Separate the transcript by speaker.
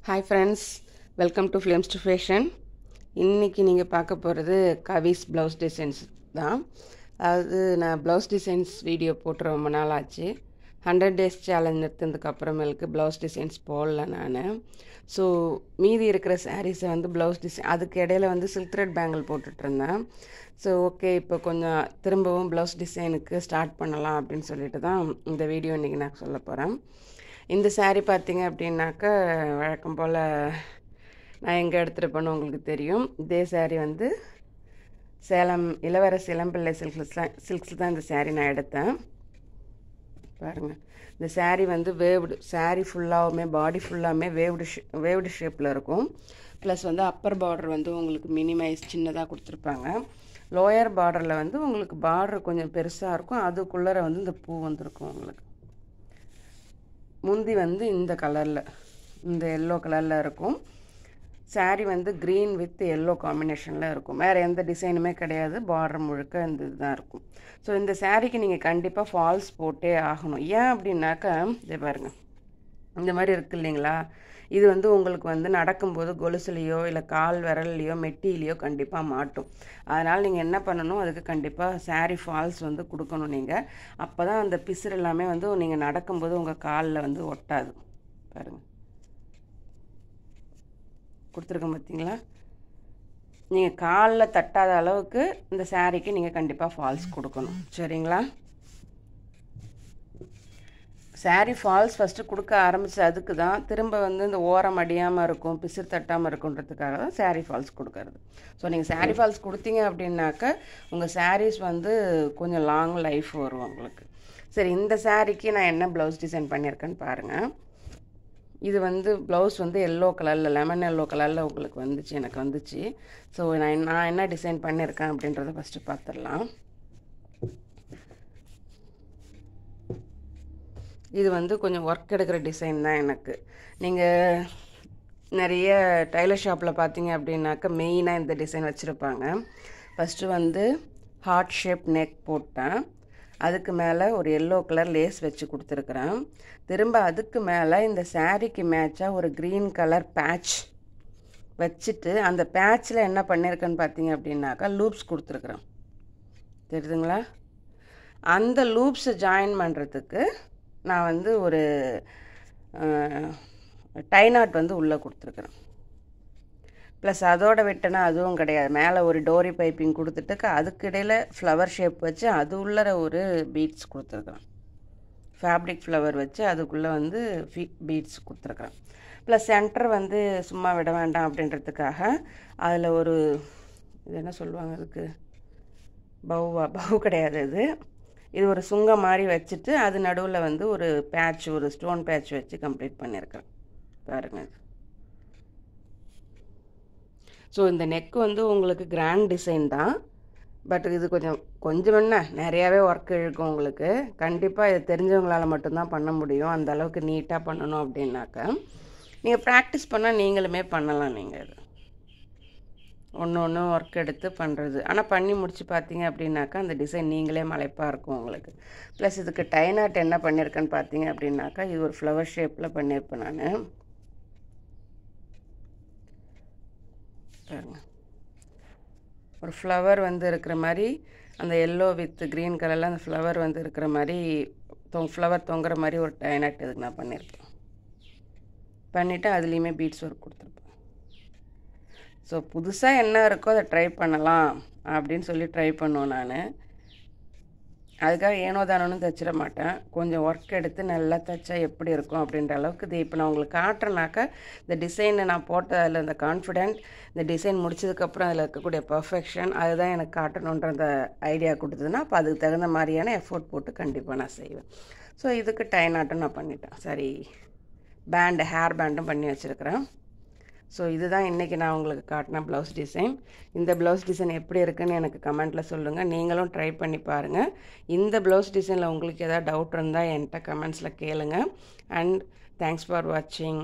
Speaker 1: Hi friends, welcome to Flames to Fashion. இன்னைக்கு நீங்கள் பார்க்க போகிறது கவிஸ் ப்ளவுஸ் டிசைன்ஸ் தான். அதாவது நான் ப்ளவுஸ் டிசைன்ஸ் வீடியோ போட்டு ரொம்ப நாள் ஆச்சு. 100 days சேலஞ்ச் நிறுத்தினதுக்கு அப்புறமேலுக்கு ப்ளவுஸ் டிசைன்ஸ் போடல நான். ஸோ மீதி இருக்கிற சாரீஸை வந்து ப்ளவுஸ் டிசைன் அதுக்கு இடையில வந்து சில்க் த்ரெட் பேங்கிள் போட்டுட்ருந்தேன். ஸோ ஓகே, இப்போ கொஞ்சம் திரும்பவும் ப்ளவுஸ் டிசைனுக்கு ஸ்டார்ட் பண்ணலாம் அப்படின்னு சொல்லிட்டு தான் இந்த வீடியோ இன்றைக்கி நான் சொல்ல போகிறேன். இந்த சாரீ பார்த்தீங்க அப்படின்னாக்கா வழக்கம் போல் நான் எங்கே எடுத்துகிட்டு உங்களுக்கு தெரியும். இதே சாரீ வந்து சேலம் இளவரசி இளம்பிள்ளை சில்க்ஸ் தான் இந்த சாரீ நான் எடுத்தேன். பாருங்கள், இந்த சாரீ வந்து வேவ்டு சாரீ ஃபுல்லாகவுமே பாடி ஃபுல்லாமே வேவ்டு ஷேப்பில் இருக்கும். ப்ளஸ் வந்து அப்பர் பார்டர் வந்து உங்களுக்கு மினிமைஸ் சின்னதாக கொடுத்துருப்பாங்க. லோயர் பார்டரில் வந்து உங்களுக்கு பார்டர் கொஞ்சம் பெருசாக இருக்கும். அதுக்குள்ளே வந்து இந்த பூ வந்துருக்கும். உங்களுக்கு முந்தி வந்து இந்த கலரில் இந்த எல்லோ கலரில் இருக்கும். சாரீ வந்து க்ரீன் வித் எல்லோ காம்பினேஷனில் இருக்கும். வேறு எந்த டிசைனுமே கிடையாது. பார்டர் முழுக்க இந்த இதுதான் இருக்கும். ஸோ இந்த சாரீக்கு நீங்கள் கண்டிப்பாக ஃபால்ஸ் போட்டே ஆகணும். ஏன் அப்படின்னாக்கா இதை பாருங்கள், இந்த மாதிரி இருக்குது இல்லைங்களா, இது வந்து உங்களுக்கு வந்து நடக்கும்போது கொலுசுலேயோ இல்லை கால் விரல்லையோ மெட்டிலையோ கண்டிப்பாக மாட்டும். அதனால் நீங்கள் என்ன பண்ணணும், அதுக்கு கண்டிப்பாக சாரீ ஃபால்ஸ் வந்து கொடுக்கணும். நீங்கள் அப்போ தான் அந்த பிசுறு எல்லாமே வந்து நீங்கள் நடக்கும்போது உங்கள் காலில் வந்து ஒட்டாது. பாருங்கள், கொடுத்துருக்கோம் பார்த்தீங்களா. நீங்கள் காலில் தட்டாத அளவுக்கு இந்த சாரீக்கு நீங்கள் கண்டிப்பாக ஃபால்ஸ் கொடுக்கணும். சரிங்களா. சாரீ ஃபால்ஸ் ஃபஸ்ட்டு கொடுக்க ஆரம்பித்து அதுக்கு தான் திரும்ப வந்து இந்த ஓரம் அடியாமல் இருக்கும், பிசிறு தட்டாமல் இருக்குன்றதுக்காக தான் சாரீ ஃபால்ஸ் கொடுக்கறது. ஸோ நீங்கள் சாரீ ஃபால்ஸ் கொடுத்தீங்க அப்படின்னாக்க உங்கள் சாரீஸ் வந்து கொஞ்சம் லாங் லைஃப் வரும் உங்களுக்கு. சரி, இந்த சாரீக்கு நான் என்ன ப்ளவுஸ் டிசைன் பண்ணியிருக்கேன்னு பாருங்கள். இது வந்து ப்ளவுஸ் வந்து எல்லோ கலரில் லெமன் எல்லோ கலரில் உங்களுக்கு வந்துச்சு, எனக்கு வந்துச்சு. ஸோ நான் என்ன டிசைன் பண்ணியிருக்கேன் அப்படின்றத ஃபஸ்ட்டு பார்த்துடலாம். இது வந்து கொஞ்சம் ஒர்க் எடுக்கிற டிசைன் தான் எனக்கு. நீங்கள் நிறைய டைலர் ஷாப்பில் பார்த்தீங்க அப்படின்னாக்கா மெயினாக இந்த டிசைன் வச்சுருப்பாங்க. ஃபஸ்ட்டு வந்து ஹார்ட் ஷேப் நெக் போட்டேன். அதுக்கு மேலே ஒரு எல்லோ கலர் லேஸ் வச்சு கொடுத்துருக்குறேன். திரும்ப அதுக்கு மேலே இந்த சாரீக்கு மேட்சாக ஒரு க்ரீன் கலர் பேட்ச் வச்சுட்டு அந்த பேட்சில் என்ன பண்ணியிருக்கேன்னு பார்த்தீங்க அப்படின்னாக்கா லூப்ஸ் கொடுத்துருக்குறேன். தெரியுதுங்களா. அந்த லூப்ஸை ஜாயின் பண்ணுறதுக்கு நான் வந்து ஒரு டை நாட் வந்து உள்ளே கொடுத்துருக்குறேன். ப்ளஸ் அதோட விட்டனா அதுவும் கிடையாது, மேலே ஒரு டோரி பைப்பிங் கொடுத்துட்டு அதுக்கு இடையில் ஃப்ளவர் ஷேப் வச்சு அது உள்ளர ஒரு பீட்ஸ் கொடுத்துருக்குறேன். ஃபேப்ரிக் ஃப்ளவர் வச்சு அதுக்குள்ளே வந்து பீட்ஸ் கொடுத்துருக்குறேன். ப்ளஸ் சென்டர் வந்து சும்மா விட வேண்டாம் அப்படின்றதுக்காக அதில் ஒரு இது என்ன சொல்லுவாங்க, அதுக்கு பவு கிடையாது, இது ஒரு சுங்கம் மாதிரி வச்சுட்டு அது நடுவில் வந்து ஒரு பேட்ச், ஒரு ஸ்டோன் பேட்ச் வச்சு கம்ப்ளீட் பண்ணியிருக்கேன். பாருங்கள். ஸோ இந்த நெக்கு வந்து உங்களுக்கு கிராண்ட் டிசைன் தான். பட் இது கொஞ்சம் என்ன நிறையாவே ஒர்க் இழுக்கும் உங்களுக்கு. கண்டிப்பாக இது தெரிஞ்சவங்களால் மட்டும்தான் பண்ண முடியும். அந்த அளவுக்கு நீட்டாக பண்ணணும் அப்படின்னாக்கா நீங்கள் ப்ராக்டிஸ் பண்ணால் நீங்களுமே பண்ணலாம். நீங்கள் இது ஒன்று ஒர்க் எடுத்து பண்ணுறது. ஆனால் பண்ணி முடிச்சு பார்த்தீங்க அப்படின்னாக்கா அந்த டிசைன் நீங்களே மலைப்பாக இருக்கும் உங்களுக்கு. ப்ளஸ் இதுக்கு டை நாட் என்ன பண்ணியிருக்கேன்னு பார்த்தீங்க அப்படின்னாக்கா இது ஒரு ஃப்ளவர் ஷேப்பில் பண்ணியிருப்பேன் நான். பாருங்க, ஒரு ஃப்ளவர் வந்து இருக்கிற மாதிரி அந்த எல்லோ வித் க்ரீன் கலரில் அந்த ஃப்ளவர் வந்து இருக்கிற மாதிரி ஃப்ளவர் தொங்குற மாதிரி ஒரு டை நாட் இதுக்கு நான் பண்ணியிருப்பேன். பண்ணிவிட்டு அதுலேயுமே பீட்ஸ் ஒர்க் கொடுத்துருப்பேன். ஸோ புதுசாக என்ன இருக்கோ அதை ட்ரை பண்ணலாம் அப்படின்னு சொல்லி ட்ரை பண்ணுவேன் நான். அதுக்காக ஏனோ தானோன்னு தைச்சிட மாட்டேன். கொஞ்சம் ஒர்க் எடுத்து நல்லா தைச்சா எப்படி இருக்கும் அப்படின்ற அளவுக்கு இது இப்போ நான் உங்களுக்கு காட்டுறேனாக்கா இந்த டிசைனை நான் போட்ட அதில் இந்த கான்ஃபிடென்ட், இந்த டிசைன் முடிச்சதுக்கப்புறம் அதில் இருக்கக்கூடிய பர்ஃபெக்ஷன் அதுதான் எனக்கு காட்டணுன்ற அந்த ஐடியா கொடுத்ததுன்னா அப்போ அதுக்கு தகுந்த மாதிரியான எஃபோர்ட் போட்டு கண்டிப்பாக நான் செய்வேன். ஸோ இதுக்கு டை நாட்டும் நான் பண்ணிட்டேன். சரி, ஹேர் பேண்டும் பண்ணி வச்சுருக்கிறேன். ஸோ இதுதான் இன்றைக்கி நான் உங்களுக்கு காட்டின ப்ளவுஸ் டிசைன். இந்த ப்ளவுஸ் டிசைன் எப்படி இருக்குதுன்னு எனக்கு கமெண்ட்டில் சொல்லுங்கள். நீங்களும் ட்ரை பண்ணி பாருங்கள். இந்த ப்ளவுஸ் டிசைனில் உங்களுக்கு எதாவது டவுட் இருந்தால் என்கிட்ட கமெண்ட்ஸில் கேளுங்க. அண்ட் தேங்க்ஸ் ஃபார் வாட்சிங்.